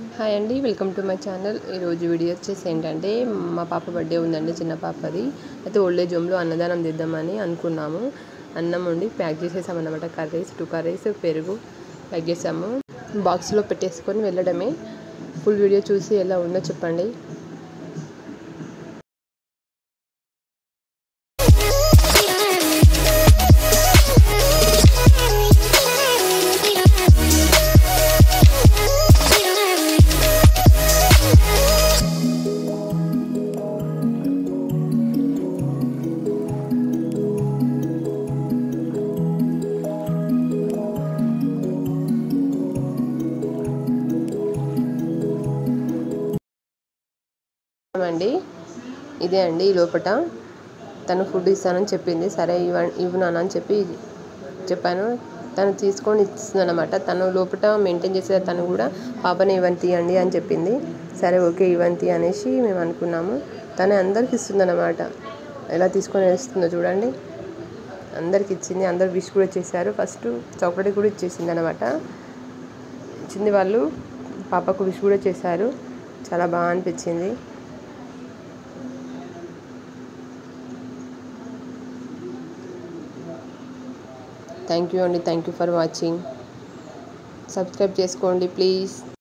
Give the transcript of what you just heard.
Hi అండి, welcome to my channel. ఈరోజు video వచ్చేసి ఏంటంటే మా పాప బర్త్డే ఉందండి, చిన్న పాపది. అయితే ఓల్డేజ్ హోమ్లో అన్నదానం చేద్దామని అనుకున్నాము. అన్నం వండి ప్యాక్ చేసేసామన్నమాట. టూ కర్రీస్ పెరుగు ప్యాక్ చేసాము. బాక్స్లో పెట్టేసుకొని వెళ్ళడమే. ఫుల్ వీడియో చూసి ఎలా ఉందో చెప్పండి. అండి ఇదే అండి, ఈ లోపట తను ఫుడ్ ఇస్తానని చెప్పింది. సరే ఇవ్వనాను అని చెప్పాను. తను తీసుకొని ఇస్తుంది అనమాట. తను లోపల మెయింటైన్ చేసే తను కూడా పాపని ఇవ్వని తీయండి అని చెప్పింది. సరే ఓకే ఇవ్వని తీ అనేసి మేము అనుకున్నాము. తనే అందరికి ఇస్తుంది అనమాట. ఎలా తీసుకొని వేస్తుందో చూడండి. అందరికి ఇచ్చింది. అందరు విష్ కూడా చేశారు. ఫస్ట్ చాక్లెట్ కూడా ఇచ్చేసింది అనమాట. ఇచ్చింది వాళ్ళు పాపకు విష్ కూడా చేశారు. చాలా బాగా అనిపించింది. థ్యాంక్ యూ అండి. Thank you for watching. Subscribe చేసుకోండి ప్లీజ్.